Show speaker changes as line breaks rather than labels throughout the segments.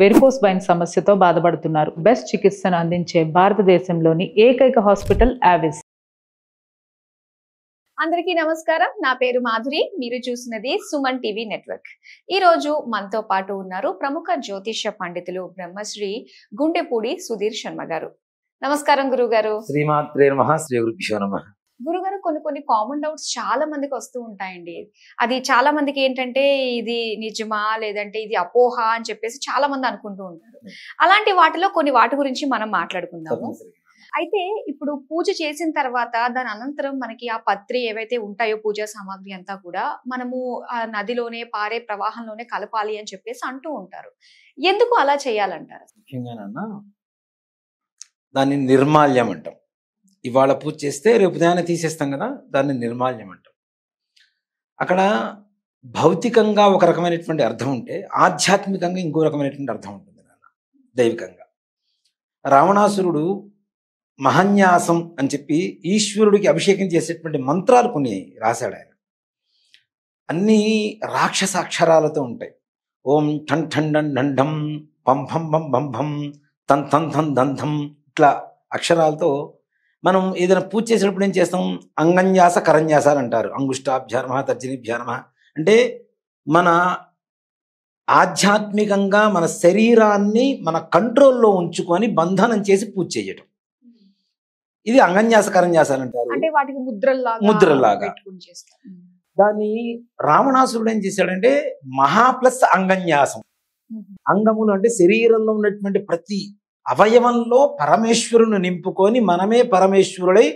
Varicose wine సమస్యతో బాధపడుతున్నారు. Best చికిత్సను అందించే భారతదేశంలోని ఏకైక హాస్పిటల్ ఆవిస్.
అందరికీ నమస్కారం. నా పేరు మాధురి. మీరు చూస్తున్నది సుమన్ టీవీ నెట్వర్క్. ఈ రోజు మనతో పాటు ఉన్నారు ప్రముఖ జ్యోతిష్య పండితులు బ్రహ్మశ్రీ గుండెపూడి సుధీర్ శర్మ గారు. నమస్కారం గురుగారు.
శ్రీమాత్రే నమః. శ్రీ గురుభ్యో నమః.
గురుగారు, కొన్ని కామన్ డౌట్స్ చాలా మందికి వస్తూ ఉంటాయండి. అది చాలా మందికి ఏంటంటే ఇది నిజమా లేదంటే ఇది అపోహ అని చెప్పేసి చాలా మంది అనుకుంటూ ఉంటారు. అలాంటి వాటిలో కొన్ని వాటి గురించి మనం మాట్లాడుకుందాము. అయితే ఇప్పుడు పూజ చేసిన తర్వాత దాని అనంతరం మనకి ఆ పత్రి ఏవైతే ఉంటాయో పూజా సామాగ్రి అంతా కూడా మనము ఆ నదిలోనే పారే ప్రవాహంలోనే కలపాలి అని చెప్పేసి అంటూ ఉంటారు. ఎందుకు అలా చేయాలంటారు?
ముఖ్యంగా దాన్ని నిర్మాల్యం అంటాం. ఇవాళ పూజ చేస్తే రేపు దాన్ని తీసేస్తాం కదా, దాన్ని నిర్మాల్యం అంటాం. అక్కడ భౌతికంగా ఒక రకమైనటువంటి అర్థం ఉంటే ఆధ్యాత్మికంగా ఇంకో రకమైనటువంటి అర్థం ఉంటుంది నాన్న. దైవికంగా రావణాసురుడు మహన్యాసం అని చెప్పి ఈశ్వరుడికి అభిషేకం చేసేటువంటి మంత్రాలు కొన్ని రాశాడు ఆయన. అన్నీ రాక్షసాక్షరాలతో ఉంటాయి. ఓం ఠన్ ఠన్ ఢం ఢం ఢం పం భం భం భం భం తన్ థన్ థన్ దంధం ఇట్లా అక్షరాలతో మనం ఏదైనా పూజ చేసేటప్పుడు ఏం చేస్తాం? అంగన్యాస కరన్యాసాలు అంటారు. అంగుష్టాభ్యానమ తర్జనీభ్యానమ అంటే మన ఆధ్యాత్మికంగా మన శరీరాన్ని మన కంట్రోల్లో ఉంచుకొని బంధనం చేసి పూజ చేయటం. ఇది అంగన్యాస కరన్యాసాలు అంటారు.
అంటే వాటికి ముద్రలాగా
దాన్ని రావణాసురుడు ఏం చేశాడంటే మహా ప్లస్ అంగన్యాసం. అంగములు అంటే శరీరంలో ఉన్నటువంటి ప్రతి అవయవంలో పరమేశ్వరుని నింపుకొని మనమే పరమేశ్వరుడై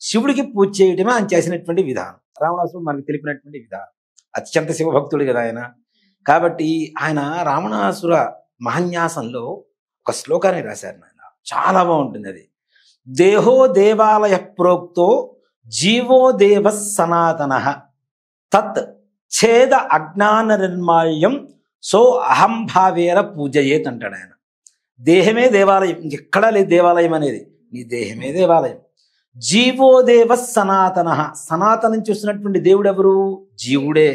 శివుడికి పూజ చేయటమే ఆయన చేసినటువంటి విధానం. రావణాసురుడు మనకు తెలిపినటువంటి విధానం. అత్యంత శివభక్తుడు కదా ఆయన. కాబట్టి ఆయన రావణాసుర మహన్యాసంలో ఒక శ్లోకాన్ని రాశారు నాయన. చాలా బాగుంటుంది అది. దేహో దేవాలయ ప్రోక్తో జీవో దేవ సనాతన తత్ ఛేద అజ్ఞాన నిర్మాల్యం సో అహంభావేర పూజయేత్ అంటాడు ఆయన. దేహమే దేవాలయం, ఇంకెక్కడా లేదు దేవాలయం అనేది. నీ దేహమే దేవాలయం. జీవో దేవ సనాతన, సనాతనం చూసినటువంటి దేవుడు ఎవరు? జీవుడే.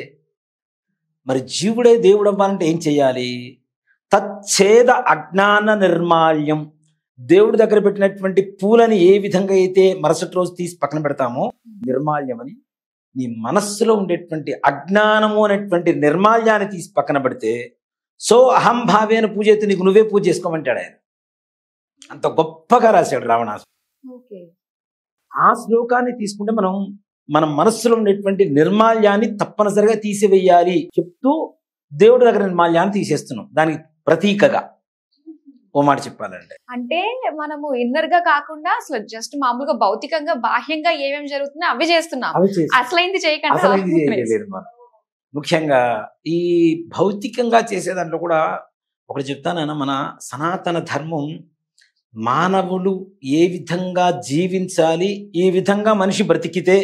మరి జీవుడే దేవుడు అవ్వాలంటే ఏం చెయ్యాలి? తచ్ఛేద అజ్ఞాన నిర్మాల్యం. దేవుడి దగ్గర పెట్టినటువంటి పూలని ఏ విధంగా అయితే మరుసటి రోజు తీసి పక్కన పెడతామో నిర్మాల్యం అని, నీ మనస్సులో ఉండేటువంటి అజ్ఞానము అనేటువంటి నిర్మాల్యాన్ని తీసి పక్కన పెడితే సో అహంభావేన పూజ అయితే నీకు నువ్వే పూజ చేసుకోమంటాడు ఆయన. అంత గొప్పగా రాశాడు రావణాసురుడు. ఆ శ్లోకాన్ని తీసుకుంటే మనం మన మనస్సులో ఉండేటువంటి నిర్మాల్యాన్ని తప్పనిసరిగా తీసివేయాలి చెప్తూ దేవుడి దగ్గర నిర్మాల్యాన్ని తీసేస్తున్నాం. దానికి ప్రతీకగా ఓ మాట చెప్పాలంటే,
అంటే మనము ఇన్నర్ గా కాకుండా అసలు జస్ట్ మామూలుగా భౌతికంగా బాహ్యంగా ఏమేమి జరుగుతున్నాయో అవి చేస్తున్నాం. అసలైంది చేయలేదు
మనం. ముఖ్యంగా ఈ భౌతికంగా చేసే దాంట్లో కూడా ఒకటి చెప్తానన్నా, మన సనాతన ధర్మం మానవులు ఏ విధంగా జీవించాలి, ఏ విధంగా మనిషి బ్రతికితే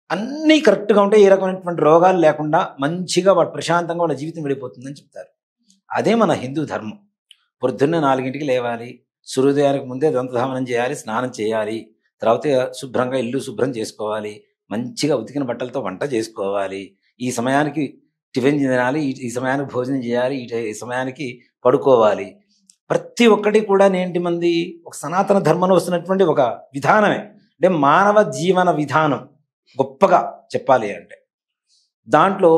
అన్నీ కరెక్ట్గా ఉంటే ఏ రకమైనటువంటి రోగాలు లేకుండా మంచిగా వాడు ప్రశాంతంగా వాళ్ళ జీవితం వెళ్ళిపోతుందని చెప్తారు. అదే మన హిందూ ధర్మం. పొద్దున్నే 4 లేవాలి, సూర్యోదయానికి ముందే దంతధావనం చేయాలి, స్నానం చేయాలి, తర్వాత శుభ్రంగా ఇల్లు శుభ్రం చేసుకోవాలి, మంచిగా ఉతికిన బట్టలతో వంట చేసుకోవాలి, ఈ సమయానికి టిఫిన్ తినాలి, ఈ సమయానికి భోజనం చేయాలి, ఈ సమయానికి పడుకోవాలి. ప్రతి ఒక్కటి కూడా ఏంటి మంది ఒక సనాతన ధర్మంలో వస్తున్నటువంటి ఒక విధానమే. అంటే మానవ జీవన విధానం గొప్పగా చెప్పాలి అంటే దాంట్లో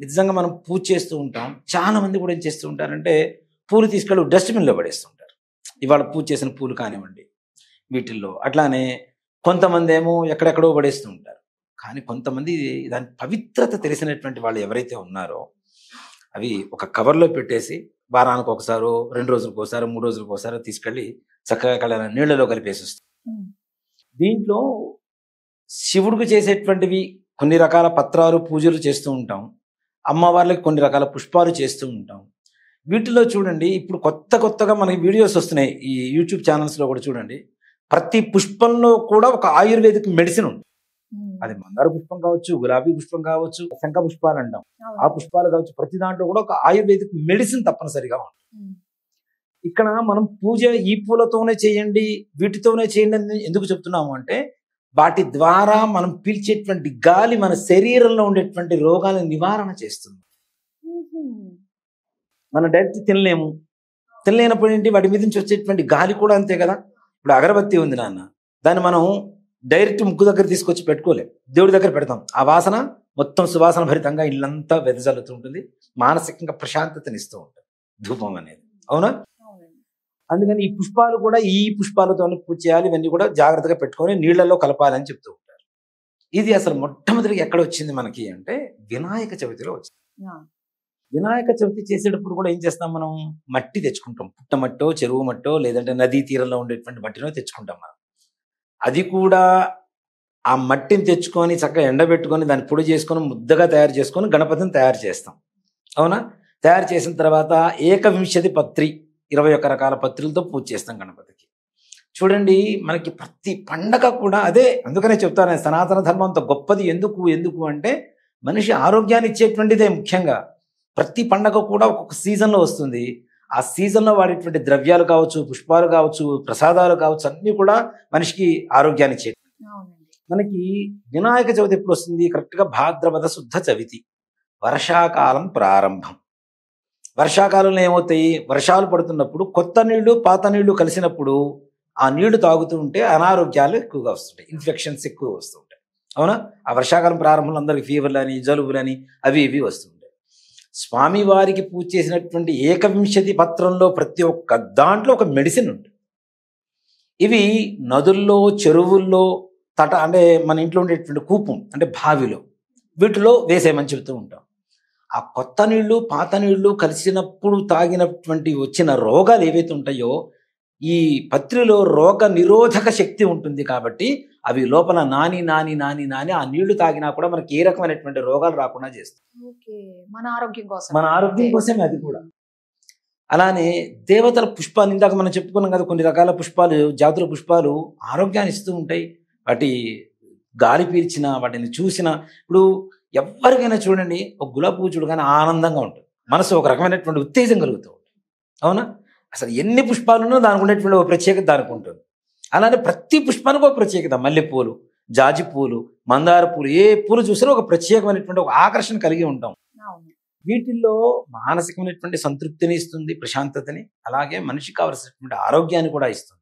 నిజంగా మనం పూజ చేస్తూ ఉంటాం. చాలా మంది కూడా ఏం చేస్తూ ఉంటారంటే పూలు తీసుకెళ్ళి డస్ట్బిన్లో పడేస్తుంటారు. ఇవాళ పూజ చేసిన పూలు కానివ్వండి వీటిల్లో. అట్లానే కొంతమంది ఏమో ఎక్కడెక్కడో పడేస్తూ ఉంటారు. కానీ కొంతమంది దాని పవిత్రత తెలిసినటువంటి వాళ్ళు ఎవరైతే ఉన్నారో అవి ఒక కవర్లో పెట్టేసి వారానికి ఒకసారో 2 రోజులకు ఒకసారో 3 రోజులకు ఒకసారో తీసుకెళ్ళి చక్కగా నీళ్లలో కలిపేసి వస్తారు. దీంట్లో శివుడికి చేసేటువంటివి కొన్ని రకాల పత్రాలు పూజలు చేస్తూ ఉంటాం. అమ్మవార్లకి కొన్ని రకాల పుష్పాలు చేస్తూ ఉంటాం. వీటిలో చూడండి, ఇప్పుడు కొత్తగా మనకి వీడియోస్ వస్తున్నాయి ఈ యూట్యూబ్ ఛానల్స్లో కూడా చూడండి. ప్రతి పుష్పంలో కూడా ఒక ఆయుర్వేదిక్ మెడిసిన్ ఉంది. అది మందార పుష్పం కావచ్చు, గులాబీ పుష్పం కావచ్చు, శంఖ పుష్పాలు అంటాం, ఆ పుష్పాలు కావచ్చు. ప్రతి దాంట్లో కూడా ఒక ఆయుర్వేదిక్ మెడిసిన్ తప్పనిసరిగా ఉంటుంది. ఇక్కడ మనం పూజ ఈ పూలతోనే చేయండి, వీటితోనే చేయండి అని ఎందుకు చెప్తున్నాము అంటే వాటి ద్వారా మనం పీల్చేటువంటి గాలి మన శరీరంలో ఉండేటువంటి రోగాలను నివారణ చేస్తుంది. మనం డైరెక్ట్ తినలేము, తినలేనప్పుడు ఏంటి వాటి మీద నుంచి వచ్చేటువంటి గాలి కూడా అంతే కదా. ఇప్పుడు అగరబత్తి ఉంది నాన్న, దాన్ని మనం డైరెక్ట్ ముక్కు దగ్గర తీసుకొచ్చి పెట్టుకోలేం, దేవుడి దగ్గర పెడతాం. ఆ వాసన మొత్తం సువాసన భరితంగా ఇల్లంతా వెదజల్లుతూ ఉంటుంది, మానసికంగా ప్రశాంతతనిస్తూ ఉంటుంది ధూపం అనేది. అవునా? అందుకని ఈ పుష్పాలు కూడా ఈ పుష్పాలతో పూజ చేయాలి, ఇవన్నీ కూడా జాగ్రత్తగా పెట్టుకొని నీళ్లలో కలపాలని చెప్తూ ఉంటారు. ఇది అసలు మొట్టమొదటిగా ఎక్కడ వచ్చింది మనకి అంటే వినాయక చవితిలో వచ్చింది. వినాయక చవితి చేసేటప్పుడు కూడా ఏం చేస్తాం మనం, మట్టి తెచ్చుకుంటాం, పుట్టమట్టో చెరువు మట్టో లేదంటే నదీ తీరంలో ఉండేటువంటి మట్టినో తెచ్చుకుంటాం మనం. అది కూడా ఆ మట్టిని తెచ్చుకొని చక్కగా ఎండబెట్టుకొని దాన్ని పొడి చేసుకొని ముద్దగా తయారు చేసుకొని గణపతిని తయారు చేస్తాం. అవునా? తయారు చేసిన తర్వాత ఏకవింశతి పత్రి 21 రకాల పత్రులతో పూజ చేస్తాం గణపతికి. చూడండి, మనకి ప్రతి పండగ కూడా అదే. అందుకనే చెప్తాను సనాతన ధర్మం అంత గొప్పది. ఎందుకు అంటే మనిషి ఆరోగ్యాన్ని ఇచ్చేటువంటిదే ముఖ్యంగా. ప్రతి పండగ కూడా ఒక్కొక్క సీజన్లో వస్తుంది. ఆ సీజన్లో వాడేటువంటి ద్రవ్యాలు కావచ్చు, పుష్పాలు కావచ్చు, ప్రసాదాలు కావచ్చు, అన్నీ కూడా మనిషికి ఆరోగ్యాన్ని ఇచ్చేది. మనకి వినాయక చవితి ఎప్పుడు వస్తుంది? కరెక్ట్గా భాద్రపద శుద్ధ చవితి, వర్షాకాలం ప్రారంభం. వర్షాకాలంలో ఏమవుతాయి, వర్షాలు పడుతున్నప్పుడు కొత్త నీళ్లు పాత నీళ్లు కలిసినప్పుడు ఆ నీళ్లు తాగుతూ ఉంటే అనారోగ్యాలు ఎక్కువగా వస్తుంటాయి, ఇన్ఫెక్షన్స్ ఎక్కువ వస్తుంటాయి. అవునా? ఆ వర్షాకాలం ప్రారంభంలో అందరికి ఫీవర్లని జలుబులని అవి ఇవి వస్తుంటాయి. స్వామివారికి పూజ చేసినటువంటి ఏకవింశతి పత్రంలో ప్రతి ఒక్క దాంట్లో ఒక మెడిసిన్ ఉంటుంది. ఇవి నదుల్లో, చెరువుల్లో, అంటే మన ఇంట్లో ఉండేటువంటి కూపం అంటే బావిలో, వీటిలో వేసేయమని చెబుతూ ఉంటాం. ఆ కొత్త నీళ్లు పాత నీళ్లు కలిసినప్పుడు తాగినటువంటి వచ్చిన రోగాలు ఏవైతే ఉంటాయో ఈ పత్రిలో రోగ నిరోధక శక్తి ఉంటుంది కాబట్టి అవి లోపల నాని ఆ నీళ్లు తాగినా కూడా మనకి ఏ రకమైనటువంటి రోగాలు రాకుండా చేస్తాయి.
మన
ఆరోగ్యం కోసమే అది కూడా. అలానే దేవతల పుష్పాలు ఇందాక మనం చెప్పుకున్నాం కదా, కొన్ని రకాల పుష్పాలు, జాతుల పుష్పాలు ఆరోగ్యాన్ని ఇస్తూ ఉంటాయి. వాటి గాలి పీల్చిన, వాటిని చూసిన, ఇప్పుడు ఎవరికైనా చూడండి ఒక గులాబీ పువ్వు చూడగానే ఆనందంగా ఉంటుంది, మనసు ఒక రకమైనటువంటి ఉత్తేజం కలుగుతూ ఉంటుంది. అవునా? అసలు ఎన్ని పుష్పాలున్నా దానికి ఉండేటువంటి ఒక ప్రత్యేకత దానికి ఉంటుంది. అలానే ప్రతి పుష్పానికి ఒక ప్రత్యేకత. మల్లెపూలు, జాజి పూలు, మందార పూలు, ఏ పూలు చూసినా ఒక ప్రత్యేకమైనటువంటి ఒక ఆకర్షణ కలిగి ఉంటాం. వీటిల్లో మానసికమైనటువంటి సంతృప్తిని ఇస్తుంది, ప్రశాంతతని, అలాగే మనిషికి కావలసినటువంటి ఆరోగ్యాన్ని కూడా ఇస్తుంది.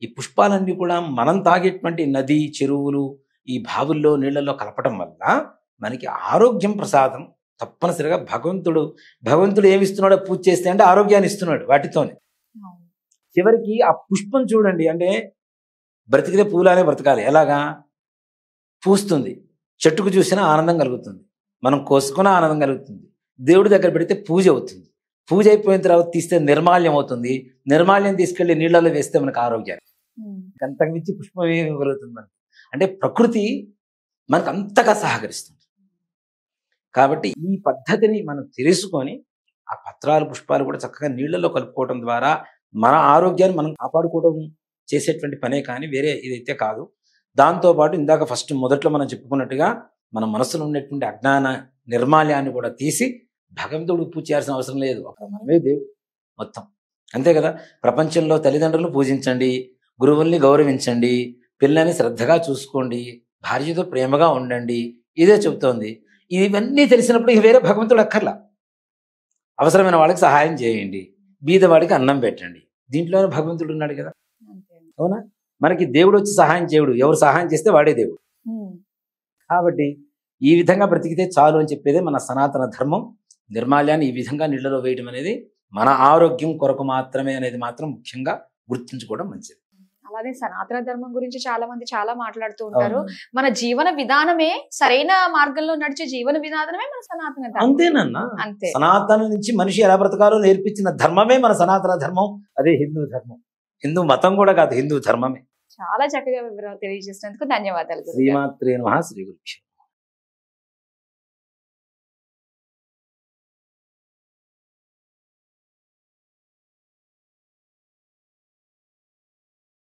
ఈ పుష్పాలన్నీ కూడా మనం తాగేటువంటి నది, చెరువులు, ఈ బావుల్లో నీళ్లలో కలపటం వల్ల మనకి ఆరోగ్యం ప్రసాదం తప్పనిసరిగా భగవంతుడు ఏమిస్తున్నాడో పూజ చేస్తే అంటే ఆరోగ్యాన్ని ఇస్తున్నాడు వాటితోనే. చివరికి ఆ పుష్పం చూడండి, అంటే బ్రతికితే పూలానే బ్రతకాలి. ఎలాగా? పూస్తుంది, చెట్టుకు చూసినా ఆనందం కలుగుతుంది, మనం కోసుకున్న ఆనందం కలుగుతుంది, దేవుడి దగ్గర పెడితే పూజ అవుతుంది, పూజ అయిపోయిన తర్వాత తీస్తే నిర్మాల్యం అవుతుంది, నిర్మాల్యం తీసుకెళ్లి నీళ్ళలో వేస్తే మనకు ఆరోగ్యాన్ని. అంతకు మించి పుష్పం ఏమి కలుగుతుంది మనకి? అంటే ప్రకృతి మనకు అంతగా సహకరిస్తుంది. కాబట్టి ఈ పద్ధతిని మనం తెలుసుకొని ఆ పత్రాలు, పుష్పాలు కూడా చక్కగా నీళ్లలో కలుపుకోవడం ద్వారా మన ఆరోగ్యాన్ని మనం కాపాడుకోవడం చేసేటువంటి పనే కానీ వేరే ఇదైతే కాదు. దాంతోపాటు ఇందాక మొదట్లో మనం చెప్పుకున్నట్టుగా మన మనసులో ఉండేటువంటి అజ్ఞాన నిర్మాల్యాన్ని కూడా తీసి భగవంతుడు పూజ చేయాల్సిన అవసరం లేదు, అక్కడ మనమే దేవుడు మొత్తం. అంతే కదా? ప్రపంచంలో తల్లిదండ్రులను పూజించండి, గురువుల్ని గౌరవించండి, పిల్లల్ని శ్రద్ధగా చూసుకోండి, భార్యతో ప్రేమగా ఉండండి, ఇదే చెబుతోంది. ఇవన్నీ తెలిసినప్పుడు ఇక వేరే భగవంతుడు అక్కర్లా. అవసరమైన వాళ్ళకి సహాయం చేయండి, బీదవాడికి అన్నం పెట్టండి, దీంట్లోనే భగవంతుడు ఉన్నాడు కదా. అవునా? మనకి దేవుడు వచ్చి సహాయం చేయడు, ఎవరు సహాయం చేస్తే వాడే దేవుడు. కాబట్టి ఈ విధంగా బ్రతికితే చాలు అని చెప్పేదే మన సనాతన ధర్మం. నిర్మాల్యాన్ని ఈ విధంగా నీళ్లలో వేయడం అనేది మన ఆరోగ్యం కొరకు మాత్రమే అనేది మాత్రం ముఖ్యంగా గుర్తుంచుకోవడం మంచిది.
అలాగే సనాతన ధర్మం గురించి చాలా మంది చాలా మాట్లాడుతూ ఉంటారు. మన జీవన విధానమే, సరైన మార్గంలో నడిచే జీవన విధానమే మన సనాతన ధర్మం.
అంతేనన్నా,
అంతే.
సనాతన నుంచి మనిషి ఎలా బ్రతకాలో నేర్పించిన ధర్మమే మన సనాతన ధర్మం, అదే హిందూ ధర్మం. హిందూ మతం కూడా కాదు, హిందూ ధర్మమే.
చాలా చక్కగా వివరాలు తెలియజేసినందుకు ధన్యవాదాలు.
శ్రీమాత్రే నమః. శ్రీ గురు.